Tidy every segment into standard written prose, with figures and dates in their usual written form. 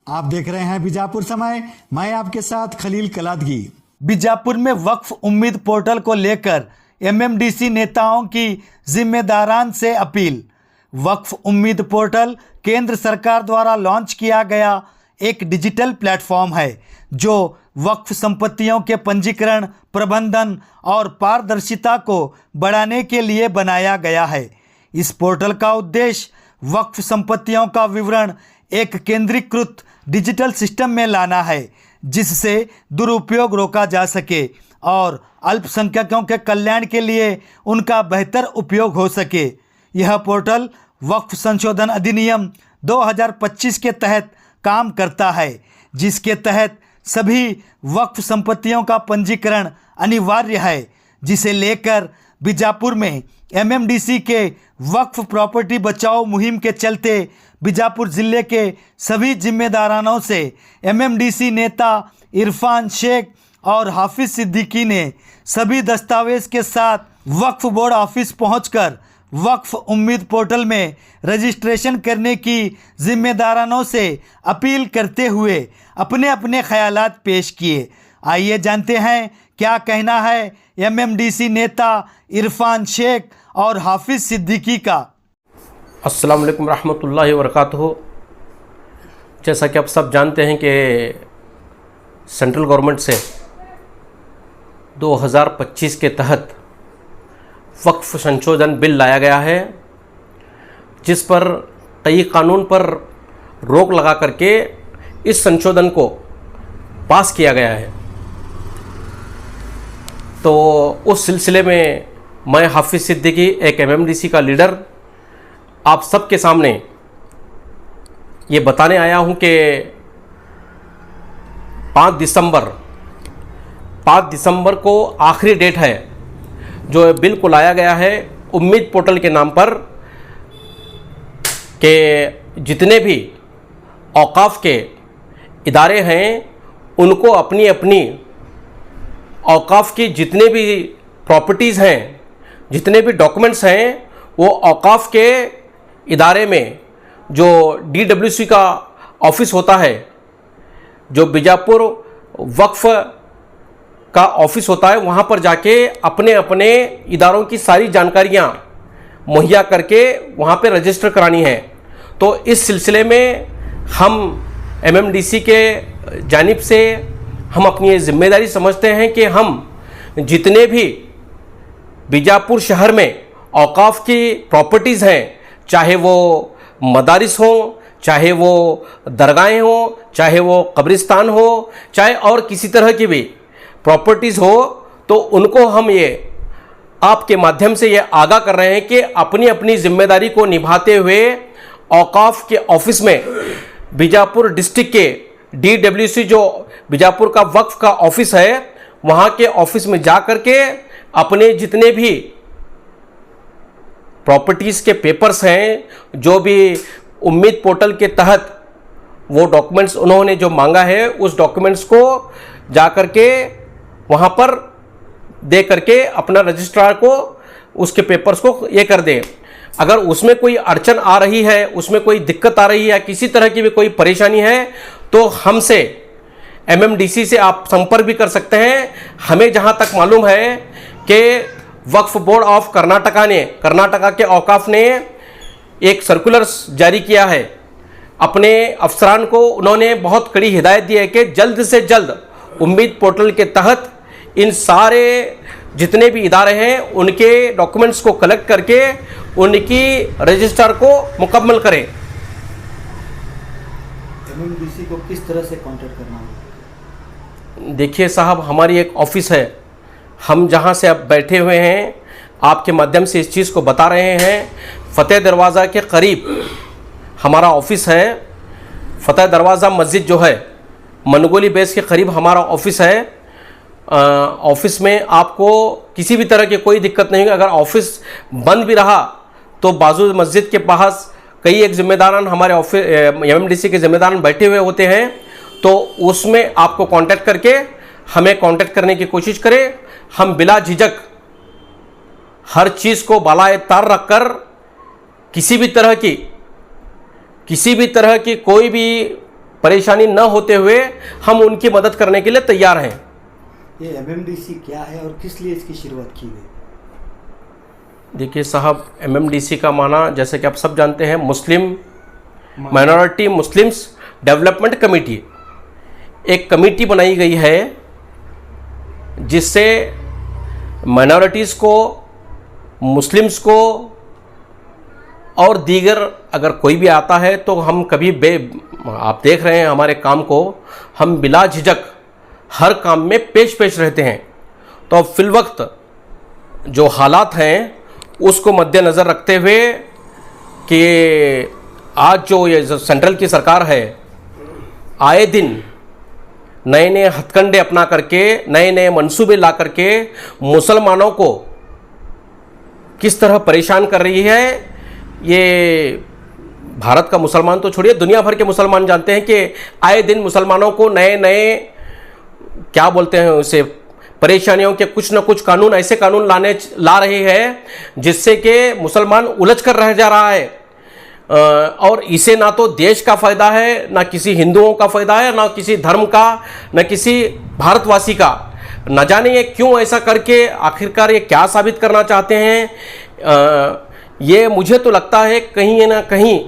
आप देख रहे हैं बीजापुर समय। मैं आपके साथ खलील कलादगी। बीजापुर में वक्फ उम्मीद पोर्टल को लेकर एमएमडीसी नेताओं की जिम्मेदारान से अपील। वक्फ उम्मीद पोर्टल केंद्र सरकार द्वारा लॉन्च किया गया एक डिजिटल प्लेटफॉर्म है जो वक्फ संपत्तियों के पंजीकरण, प्रबंधन और पारदर्शिता को बढ़ाने के लिए बनाया गया है। इस पोर्टल का उद्देश्य वक्फ संपत्तियों का विवरण एक केंद्रीकृत डिजिटल सिस्टम में लाना है जिससे दुरुपयोग रोका जा सके और अल्पसंख्यकों के कल्याण के लिए उनका बेहतर उपयोग हो सके। यह पोर्टल वक्फ संशोधन अधिनियम 2025 के तहत काम करता है, जिसके तहत सभी वक्फ संपत्तियों का पंजीकरण अनिवार्य है, जिसे लेकर बीजापुर में एमएमडीसी के वक्फ प्रॉपर्टी बचाओ मुहिम के चलते बीजापुर जिले के सभी जिम्मेदारानों से एमएमडीसी नेता इरफान शेख और हाफिज सिद्दीकी ने सभी दस्तावेज के साथ वक्फ बोर्ड ऑफिस पहुंचकर वक्फ उम्मीद पोर्टल में रजिस्ट्रेशन करने की जिम्मेदारानों से अपील करते हुए अपने अपने ख्यालात पेश किए। आइए जानते हैं क्या कहना है एमएमडीसी नेता इरफान शेख और हाफिज सिद्दीकी का। अस्सलाम वालेकुम रहमतुल्लाहि व बरकातुहू। जैसा कि आप सब जानते हैं कि सेंट्रल गवर्नमेंट से 2025 के तहत वक्फ संशोधन बिल लाया गया है, जिस पर कई कानून पर रोक लगा करके इस संशोधन को पास किया गया है। तो उस सिलसिले में मैं हाफिज सिद्दीकी, एक एमएमडीसी का लीडर, आप सबके सामने ये बताने आया हूँ कि 5 दिसंबर को आखिरी डेट है जो बिल को लाया गया है उम्मीद पोर्टल के नाम पर, कि जितने भी औकाफ के इदारे हैं उनको अपनी अपनी औकाफ की जितने भी प्रॉपर्टीज़ हैं, जितने भी डॉक्यूमेंट्स हैं, वो औकाफ के इदारे में जो डीडब्ल्यूसी का ऑफिस होता है, जो बीजापुर वक्फ का ऑफिस होता है, वहाँ पर जाके अपने अपने इदारों की सारी जानकारियाँ मुहैया करके वहाँ पे रजिस्टर करानी है। तो इस सिलसिले में हम एमएमडीसी के जानिब से हम अपनी ये जिम्मेदारी समझते हैं कि हम जितने भी बीजापुर शहर में औकाफ की प्रॉपर्टीज़ हैं, चाहे वो मदारिस हों, चाहे वो दरगाहें हों, चाहे वो कब्रिस्तान हो, चाहे और किसी तरह की भी प्रॉपर्टीज़ हो, तो उनको हम ये आपके माध्यम से ये आगाह कर रहे हैं कि अपनी अपनी जिम्मेदारी को निभाते हुए औकाफ के ऑफिस में बीजापुर डिस्ट्रिक्ट के डीडब्ल्यूसी जो बीजापुर का वक्फ का ऑफिस है, वहाँ के ऑफिस में जा कर के अपने जितने भी प्रॉपर्टीज़ के पेपर्स हैं, जो भी उम्मीद पोर्टल के तहत वो डॉक्यूमेंट्स उन्होंने जो मांगा है, उस डॉक्यूमेंट्स को जा कर के वहाँ पर दे करके अपना रजिस्ट्रार को उसके पेपर्स को ये कर दें। अगर उसमें कोई अड़चन आ रही है, उसमें कोई दिक्कत आ रही है, किसी तरह की भी कोई परेशानी है, तो हमसे एमएमडीसी से आप संपर्क भी कर सकते हैं। हमें जहाँ तक मालूम है कि वक्फ बोर्ड ऑफ कर्नाटका के औकाफ ने एक सर्कुलर जारी किया है अपने अफसरान को। उन्होंने बहुत कड़ी हिदायत दी है कि जल्द से जल्द उम्मीद पोर्टल के तहत इन सारे जितने भी इदारे हैं उनके डॉक्यूमेंट्स को कलेक्ट करके उनकी रजिस्टर को मुकम्मल करें। एमएमडीसी को किस तरह से कांटेक्ट करना है? देखिए साहब, हमारी एक ऑफिस है, हम जहाँ से अब बैठे हुए हैं आपके माध्यम से इस चीज़ को बता रहे हैं। फ़तेह दरवाज़ा के करीब हमारा ऑफिस है। फ़तेह दरवाज़ा मस्जिद जो है मनगोली बेस के करीब हमारा ऑफिस है। ऑफिस में आपको किसी भी तरह की कोई दिक्कत नहीं है। अगर ऑफिस बंद भी रहा तो बाजू मस्जिद के पास कई एक जिम्मेदारान हमारे ऑफिस एमएमडीसी के जिम्मेदारान बैठे हुए होते हैं, तो उसमें आपको कांटेक्ट करके हमें कांटेक्ट करने की कोशिश करें। हम बिला झिझक हर चीज़ को बालाए तार रखकर किसी भी तरह की कोई भी परेशानी न होते हुए हम उनकी मदद करने के लिए तैयार हैं। ये एमएमडीसी क्या है और किस लिए इसकी शुरुआत की गई? देखिए साहब, एमएमडीसी का माना जैसे कि आप सब जानते हैं, मुस्लिम माइनॉरिटी मुस्लिम्स डेवलपमेंट कमेटी। एक कमेटी बनाई गई है जिससे माइनॉरिटीज़ को, मुस्लिम्स को और दीगर अगर कोई भी आता है तो हम कभी आप देख रहे हैं हमारे काम को, हम बिला झिझक हर काम में पेश रहते हैं। तो अब फिलवक्त जो हालात हैं उसको मद्देनज़र रखते हुए कि आज जो ये सेंट्रल की सरकार है, आए दिन नए नए हथकंडे अपना करके, नए नए मंसूबे ला करके मुसलमानों को किस तरह परेशान कर रही है, ये भारत का मुसलमान तो छोड़िए, दुनिया भर के मुसलमान जानते हैं कि आए दिन मुसलमानों को नए नए क्या बोलते हैं उसे, परेशानियों के कुछ न कुछ कानून, ऐसे कानून ला रही है जिससे कि मुसलमान उलझ कर रह जा रहा है। और इसे ना तो देश का फ़ायदा है, ना किसी हिंदुओं का फ़ायदा है, ना किसी धर्म का, ना किसी भारतवासी का। न जाने ये क्यों ऐसा करके आखिरकार ये क्या साबित करना चाहते हैं। ये मुझे तो लगता है कहीं ना कहीं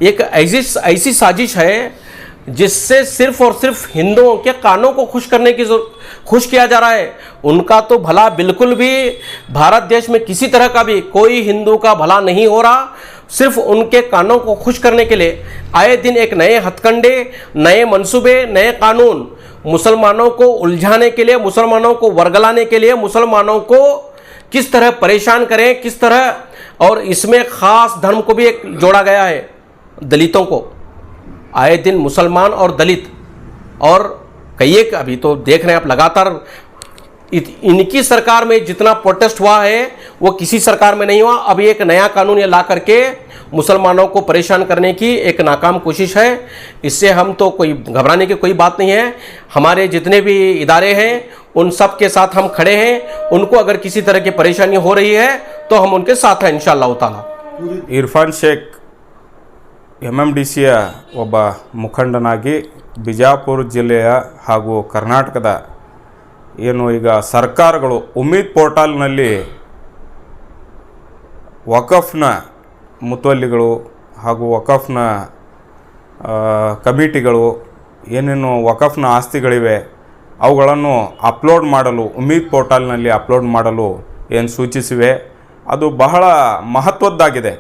एक ऐसी साजिश है जिससे सिर्फ और सिर्फ हिंदुओं के कानों को खुश किया जा रहा है। उनका तो भला बिल्कुल भी भारत देश में किसी तरह का भी कोई हिंदू का भला नहीं हो रहा। सिर्फ उनके कानों को खुश करने के लिए आए दिन एक नए हथकंडे, नए मंसूबे, नए कानून मुसलमानों को उलझाने के लिए, मुसलमानों को वर्गलाने के लिए, मुसलमानों को किस तरह परेशान करें, किस तरह, और इसमें ख़ास धर्म को भी एक जोड़ा गया है, दलितों को। आए दिन मुसलमान और दलित और कई एक, अभी तो देख रहे हैं आप लगातार इनकी सरकार में जितना प्रोटेस्ट हुआ है वो किसी सरकार में नहीं हुआ। अभी एक नया कानून ये ला करके मुसलमानों को परेशान करने की एक नाकाम कोशिश है। इससे हम तो कोई घबराने की कोई बात नहीं है। हमारे जितने भी इदारे हैं उन सब के साथ हम खड़े हैं। उनको अगर किसी तरह की परेशानी हो रही है तो हम उनके साथ हैं इंशाअल्लाह ताला। ಇರ್ಫಾನ್ ಶೇಖ್ MMDCಯ ಒಬ್ಬ ಮುಖಂಡನಾಗಿ ಬಿಜಾಪುರ ಜಿಲ್ಲೆಯ ಹಾಗೂ ಕರ್ನಾಟಕದ ಏನು ಈಗ ಸರ್ಕಾರಗಳು ಉಮ್ಮೀದ್ ಪೋರ್ಟಲ್ನಲ್ಲಿ ವಕಫ್ನ ಮುತವಲ್ಲಿಗಳು ಹಾಗೂ ವಕಫ್ನ ಕಮಿಟಿಗಳು ಏನೇನು ವಕಫ್ನ ಆಸ್ತಿಗಳಿವೆ ಅವುಗಳನ್ನು ಅಪ್ಲೋಡ್ ಮಾಡಲು ಉಮ್ಮೀದ್ ಪೋರ್ಟಲ್ನಲ್ಲಿ ಅಪ್ಲೋಡ್ ಮಾಡಲು ಏನು ಸೂಚಿಸಿವೆ ಅದು ಬಹಳ ಮಹತ್ವದ್ದಾಗಿದೆ.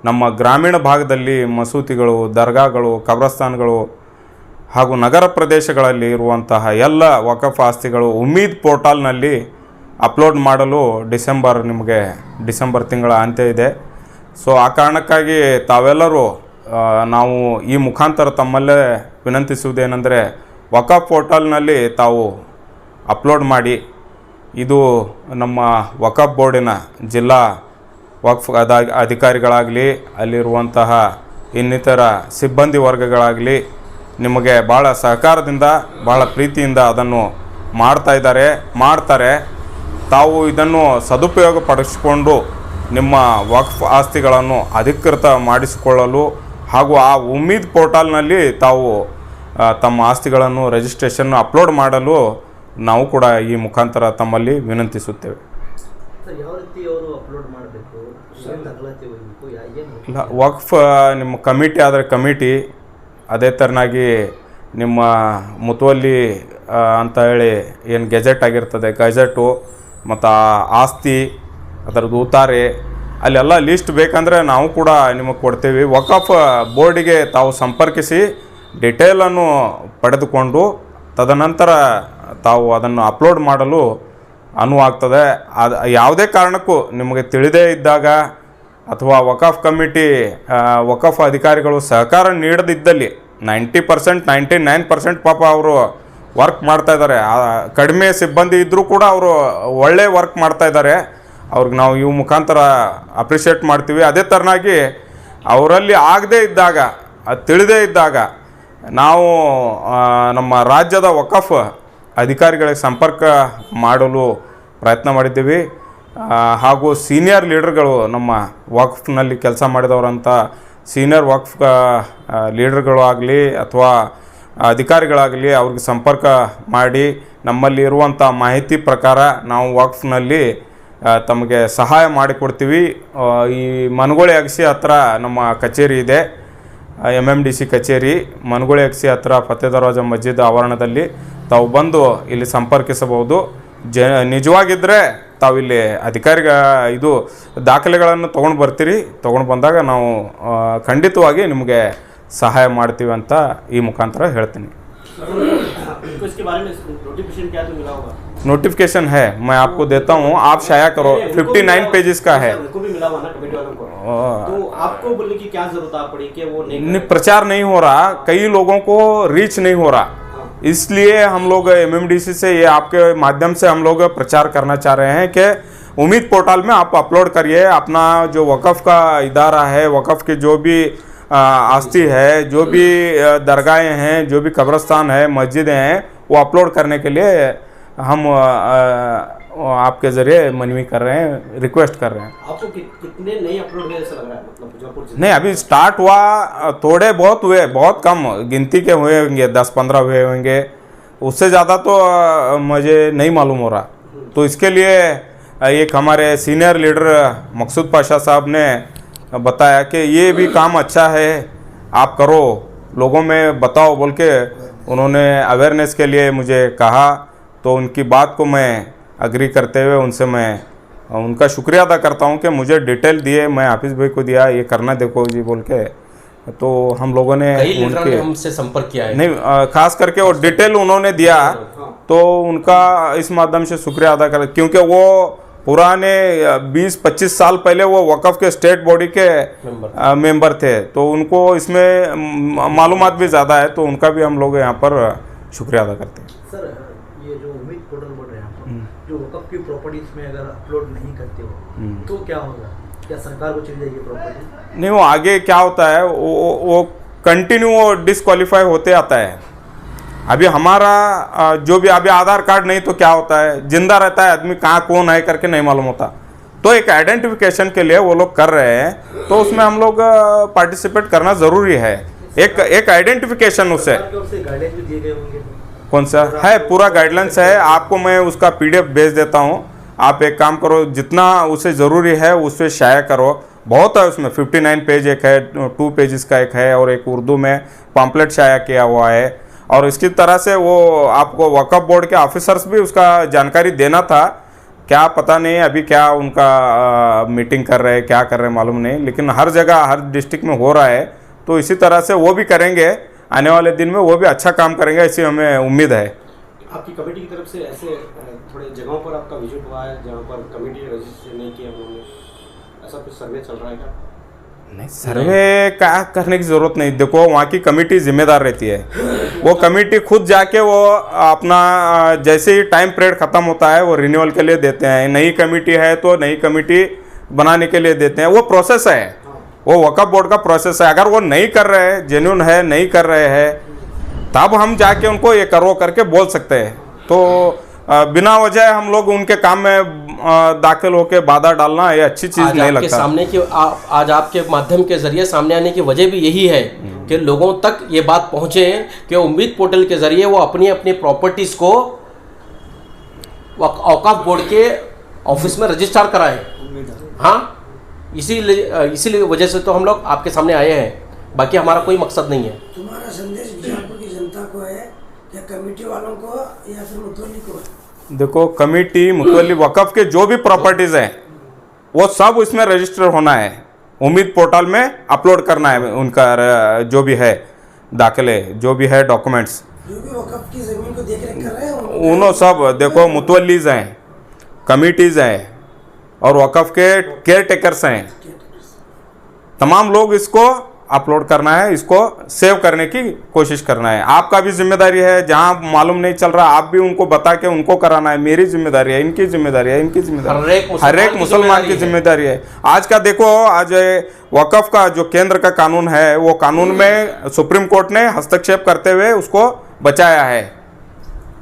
ನಮ್ಮ ಗ್ರಾಮೀಣ ಭಾಗದಲ್ಲಿ ಮಸೂತಿಗಳು, ದರ್ಗಾಗಳು, ಕಬ್ರಸ್ತಾನ್ಗಳು ಹಾಗೂ ನಗರ ಪ್ರದೇಶಗಳಲ್ಲಿ ಇರುವಂತಹ ಎಲ್ಲ ವಕಫ್ ಆಸ್ತಿಗಳು ಉಮ್ಮೀದ್ ಪೋರ್ಟಲ್ನಲ್ಲಿ ಅಪ್ಲೋಡ್ ಮಾಡಲು ಡಿಸೆಂಬರ್ ತಿಂಗಳ ಅಂತ್ಯ ಇದೆ. ಸೊ ಆ ಕಾರಣಕ್ಕಾಗಿ ತಾವೆಲ್ಲರೂ ನಾವು ಈ ಮುಖಾಂತರ ತಮ್ಮಲ್ಲೇ ವಿನಂತಿಸುವುದೇನೆಂದರೆ ವಕಫ್ ಪೋರ್ಟಲ್ನಲ್ಲಿ ತಾವು ಅಪ್ಲೋಡ್ ಮಾಡಿ. ಇದು ನಮ್ಮ ವಕಫ್ ಬೋರ್ಡಿನ ಜಿಲ್ಲಾ ವಕ್ಫ್ ಅಧಿಕಾರಿಗಳಾಗಲಿ, ಅಲ್ಲಿರುವಂತಹ ಇನ್ನಿತರ ಸಿಬ್ಬಂದಿ ವರ್ಗಗಳಾಗಲಿ ನಿಮಗೆ ಭಾಳ ಸಹಕಾರದಿಂದ, ಭಾಳ ಪ್ರೀತಿಯಿಂದ ಅದನ್ನು ಮಾಡ್ತಾರೆ. ತಾವು ಇದನ್ನು ಸದುಪಯೋಗ ಪಡಿಸಿಕೊಂಡು ನಿಮ್ಮ ವಕ್ಫ್ ಆಸ್ತಿಗಳನ್ನು ಅಧಿಕೃತ ಮಾಡಿಸಿಕೊಳ್ಳಲು ಹಾಗೂ ಆ ಉಮ್ಮೀದ್ ಪೋರ್ಟಲ್ನಲ್ಲಿ ತಾವು ತಮ್ಮ ಆಸ್ತಿಗಳನ್ನು ರಿಜಿಸ್ಟ್ರೇಷನ್ ಅಪ್ಲೋಡ್ ಮಾಡಲು ನಾವು ಕೂಡ ಈ ಮುಖಾಂತರ ತಮ್ಮಲ್ಲಿ ವಿನಂತಿಸುತ್ತೇವೆ. ಇಲ್ಲ, ವಕ್ಫ್ ನಿಮ್ಮ ಕಮಿಟಿ ಆದರೆ ಕಮಿಟಿ, ಅದೇ ಥರನಾಗಿ ನಿಮ್ಮ ಮುತುವಲ್ಲಿ ಅಂತ ಹೇಳಿ ಏನು ಗೆಜೆಟ್ ಆಗಿರ್ತದೆ, ಗೆಜೆಟು ಮತ್ತು ಆಸ್ತಿ ಅದರದ್ದು ಉತ್ತಾರೆ ಅಲ್ಲೆಲ್ಲ ಲಿಸ್ಟ್ ಬೇಕಂದರೆ ನಾವು ಕೂಡ ನಿಮಗೆ ಕೊಡ್ತೀವಿ. ವಕಫ್ ಬೋರ್ಡಿಗೆ ತಾವು ಸಂಪರ್ಕಿಸಿ ಡಿಟೇಲನ್ನು ಪಡೆದುಕೊಂಡು ತದನಂತರ ತಾವು ಅದನ್ನು ಅಪ್ಲೋಡ್ ಮಾಡಲು ಅನುವಾಗ್ತದೆ. ಅದು ಯಾವುದೇ ಕಾರಣಕ್ಕೂ ನಿಮಗೆ ತಿಳಿದೇ ಇದ್ದಾಗ ಅಥವಾ ವಕಫ್ ಕಮಿಟಿ ವಕಫ್ ಅಧಿಕಾರಿಗಳು ಸಹಕಾರ ನೀಡದಿದ್ದಲ್ಲಿ 90%, 99% ಪಾಪ ಅವರು ವರ್ಕ್ ಮಾಡ್ತಾಯಿದ್ದಾರೆ. ಕಡಿಮೆ ಸಿಬ್ಬಂದಿ ಇದ್ದರೂ ಕೂಡ ಅವರು ಒಳ್ಳೆ ವರ್ಕ್ ಮಾಡ್ತಾಯಿದ್ದಾರೆ. ಅವ್ರಿಗೆ ನಾವು ಇವು ಮುಖಾಂತರ ಅಪ್ರಿಷಿಯೇಟ್ ಮಾಡ್ತೀವಿ. ಅದೇ ಥರನಾಗಿ ಅವರಲ್ಲಿ ಆಗದೇ ಇದ್ದಾಗ, ಅದು ತಿಳಿದೇ ಇದ್ದಾಗ ನಾವು ನಮ್ಮ ರಾಜ್ಯದ ವಕಫ್ ಅಧಿಕಾರಿಗಳಿಗೆ ಸಂಪರ್ಕ ಮಾಡಲು ಪ್ರಯತ್ನ ಮಾಡಿದ್ದೀವಿ. ಹಾಗೂ ಸೀನಿಯರ್ ಲೀಡರ್ಗಳು, ನಮ್ಮ ವಕ್ಫ್ನಲ್ಲಿ ಕೆಲಸ ಮಾಡಿದವರಂಥ ಸೀನಿಯರ್ ವಕ್ಫ್ ಲೀಡರ್ಗಳು ಆಗಲಿ ಅಥವಾ ಅಧಿಕಾರಿಗಳಾಗಲಿ ಅವ್ರಿಗೆ ಸಂಪರ್ಕ ಮಾಡಿ ನಮ್ಮಲ್ಲಿ ಇರುವಂಥ ಮಾಹಿತಿ ಪ್ರಕಾರ ನಾವು ವಕ್ಫ್ನಲ್ಲಿ ತಮಗೆ ಸಹಾಯ ಮಾಡಿಕೊಡ್ತೀವಿ. ಈ ಮನಗೋಳಿ ಅಗಸಿ ಹತ್ರ ನಮ್ಮ ಕಚೇರಿ ಇದೆ, MMDC ಕಚೇರಿ ಮನಗೋಳಿ ಅಗಸಿ ಹತ್ರ ಫತೇ ದರ್ವಾಜ ಮಸ್ಜಿದ್ ಆವರಣದಲ್ಲಿ ತಾವು ಬಂದು ಇಲ್ಲಿ ಸಂಪರ್ಕಿಸಬಹುದು. ನಿಜವಾಗಿದ್ದರೆ ತಾವಿಲ್ಲಿ ಇದು ದಾಖಲೆಗಳನ್ನು ತೊಗೊಂಡು ಬರ್ತೀರಿ, ತೊಗೊಂಡು ಬಂದಾಗ ನಾವು ಖಂಡಿತವಾಗಿ ನಿಮಗೆ ಸಹಾಯ ಮಾಡ್ತೀವಿ ಅಂತ ಈ ಮುಖಾಂತರ ಹೇಳ್ತೀನಿ. नोटिफिकेशन है, मैं आपको देता हूँ, आप शाया करो. 59 पेजेस का है. उनको भी मिला हुआ ना कमेटी वालों को, तो आपको बोलने की क्या जरूरत पड़ी कि वो नहीं प्रचार नहीं हो रहा, कई लोगों को रीच नहीं हो रहा, इसलिए हम लोग MMDC से ये आपके माध्यम से हम लोग प्रचार करना चाह रहे हैं कि उम्मीद पोर्टल में आप अपलोड करिए अपना जो वक़फ़ का इदारा है, वक़फ़ के जो भी आस्ती है, जो भी दरगाहें हैं, जो भी कब्रस्तान है, मस्जिदें हैं, वो अपलोड करने के लिए हम आपके ज़रिए मनवी कर रहे हैं, रिक्वेस्ट कर रहे हैं. आपको कितने नहीं अपलोड हुए ऐसा लग रहा है? मतलब मुजफ्फरपुर जिले नहीं, अभी स्टार्ट हुआ, थोड़े बहुत हुए, बहुत कम गिनती के हुए होंगे, 10-15 हुए होंगे, उससे ज़्यादा तो मुझे नहीं मालूम हो रहा. तो इसके लिए एक हमारे सीनियर लीडर मकसूद पाशा साहब ने बताया कि ये भी काम अच्छा है, आप करो, लोगों में बताओ बोल के उन्होंने अवेयरनेस के लिए मुझे कहा. तो उनकी बात को मैं अग्री करते हुए उनसे मैं उनका शुक्रिया अदा करता हूँ कि मुझे डिटेल दिए, मैं हाफिज़ भाई को दिया, ये करना देखो जी बोल के. तो हम लोगों ने उनके हमसे संपर्क किया है, नहीं खास करके वो डिटेल उन्होंने दिया, तो उनका इस माध्यम से शुक्रिया अदा कर, क्योंकि वो पुराने 20-25 साल पहले वो वक़फ़ के स्टेट बॉडी के मेंबर थे, तो उनको इसमें मालूमात भी ज़्यादा है, तो उनका भी हम लोग यहाँ पर शुक्रिया अदा करते हैं. सर, ये जो उम्मीद पोर्टल बोल रहे हैं आप, जो वक़फ़ की प्रॉपर्टीज़ में अगर अपलोड नहीं करते हो तो क्या होगा? क्या सरकार को चली जाएगी प्रॉपर्टी? नहीं, वो आगे क्या होता है, वो कंटिन्यू वो डिस्क्वालीफाई होते आता है. अभी हमारा जो भी अभी आधार कार्ड नहीं तो क्या होता है, जिंदा रहता है आदमी, कहाँ कौन है करके नहीं मालूम होता. तो एक आइडेंटिफिकेशन के लिए वो लोग कर रहे हैं, तो उसमें हम लोग पार्टिसिपेट करना ज़रूरी है. एक आइडेंटिफिकेशन उससे गाइडलाइन भी दिए गए होंगे, कौन सा है, पूरा गाइडलाइंस है, आपको मैं उसका PDF भेज देता हूँ. आप एक काम करो, जितना उसे ज़रूरी है उससे शाया करो. बहुत है उसमें, 59 पेज एक है, 2 पेजेस का एक है, और एक उर्दू में पम्पलेट शाया किया हुआ है. और इसकी तरह से वो आपको वक़फ़ बोर्ड के ऑफिसर्स भी उसका जानकारी देना था, क्या पता नहीं अभी क्या उनका मीटिंग कर रहे हैं, क्या कर रहे हैं मालूम नहीं, लेकिन हर जगह हर डिस्ट्रिक्ट में हो रहा है. तो इसी तरह से वो भी करेंगे, आने वाले दिन में वो भी अच्छा काम करेंगे, ऐसी हमें उम्मीद है. आपकी कमेटी की तरफ से ऐसे थोड़े जगहों पर आपका विजिट हुआ है जहाँ पर कमेटी ने रजिस्ट्रेशन नहीं किया उन्होंने, ऐसा कुछ सर्वे चल रहा है क्या? नहीं, सर्वे क्या करने की ज़रूरत नहीं. देखो, वहाँ की कमेटी जिम्मेदार रहती है, वो कमेटी खुद जाके वो अपना जैसे ही टाइम पीरियड ख़त्म होता है वो रिन्यूअल के लिए देते हैं. नई कमेटी है तो नई कमेटी बनाने के लिए देते हैं, वो प्रोसेस है, वो वक़फ़ बोर्ड का प्रोसेस है. अगर वो नहीं कर रहे हैं, जेन्युइन है, नहीं कर रहे हैं, तब हम जाके उनको ये करो करके बोल सकते हैं. तो बिना वजह हम लोग उनके काम में दाखिल होकर बाधा डालना ये अच्छी चीज़ नहीं लगता. सामने की आज आपके माध्यम के जरिए सामने आने की वजह भी यही है कि लोगों तक ये बात पहुंचे कि उम्मीद पोर्टल के जरिए वो अपनी अपनी प्रॉपर्टीज़ को औकाफ बोर्ड के ऑफिस में रजिस्टर कराएं. हाँ, इसीलिए वजह से तो हम लोग आपके सामने आए हैं, बाकी हमारा कोई मकसद नहीं है. तुम्हारा संदेश बीजापुर की जनता को है या कमेटी वालों को या फिर मुतवल्ली को? देखो, कमेटी मुतवल्ली वक़फ़ के जो भी प्रॉपर्टीज़ हैं वो सब इसमें रजिस्टर होना है, उम्मीद पोर्टल में अपलोड करना है उनका जो भी है दाखिले, जो भी है डॉक्यूमेंट्स, जो भी वक़फ़ की ज़मीन को देख रेख कर रहे हैं उन्होंने सब. देखो, मुतवल्लीज़ हैं, कमेटीज़ हैं, और वक़फ़ के केयर टेकर्स हैं, तमाम लोग इसको अपलोड करना है, इसको सेव करने की कोशिश करना है. आपका भी जिम्मेदारी है, जहां मालूम नहीं चल रहा आप भी उनको बता के उनको कराना है. मेरी जिम्मेदारी है, इनकी जिम्मेदारी है, इनकी जिम्मेदारी, हर एक मुसलमान की जिम्मेदारी है. आज का देखो, आज वक़फ़ का जो केंद्र का कानून है, वो कानून में सुप्रीम कोर्ट ने हस्तक्षेप करते हुए उसको बचाया है,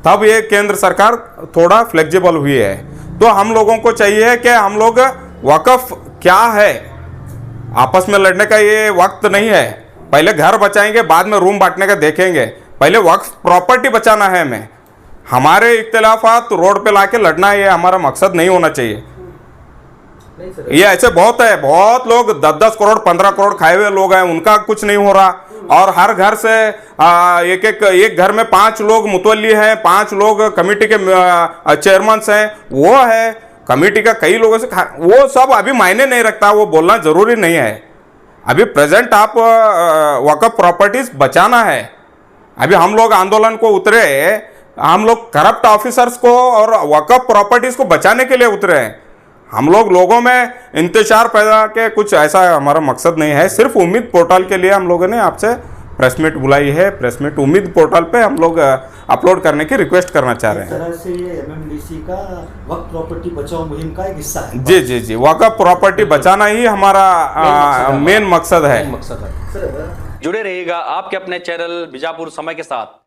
तब ये केंद्र सरकार थोड़ा फ्लेक्सिबल हुई है. तो हम लोगों को चाहिए कि हम लोग वक़फ़ क्या है, आपस में लड़ने का ये वक्त नहीं है. पहले घर बचाएंगे, बाद में रूम बांटने का देखेंगे. पहले वक्फ प्रॉपर्टी बचाना है हमें। हमारे इख्तिलाफात रोड पे लाके लड़ना ये हमारा मकसद नहीं होना चाहिए। नहीं सर, ये ऐसे बहुत है, बहुत लोग 10-10 करोड़ 15 करोड़ खाए हुए लोग हैं, उनका कुछ नहीं हो रहा। और हर घर से एक घर में 5 लोग मुतवल्ली हैं, 5 लोग कमेटी के चेयरमैन हैं, वो है कमेटी का कई लोगों से वो सब अभी मायने नहीं रखता, वो बोलना जरूरी नहीं है। अभी प्रेजेंट आप वक्फ प्रॉपर्टीज बचाना है। अभी हम लोग आंदोलन को उतरे, हम लोग करप्ट ऑफिसर्स को और वक्फ प्रॉपर्टीज को बचाने के लिए उतरे हैं। हम लोग लोगों में इंतजार पैदा के कुछ ऐसा हमारा मकसद नहीं है। सिर्फ उम्मीद पोर्टल के लिए हम लोगों ने आपसे प्रेस मीट बुलाई है। प्रेस मीट उम्मीद पोर्टल पे हम लोग अपलोड करने की रिक्वेस्ट करना चाह रहे हैं। तरह से ये एमएमडीसी का वक्फ प्रॉपर्टी बचाओ मुहिम का एक हिस्सा है। जी जी जी, वक्फ प्रॉपर्टी बचाना ही हमारा मेन मकसद है। मकसद है। सर जुड़े रहिएगा आपके अपने चैनल बीजापुर समय के साथ।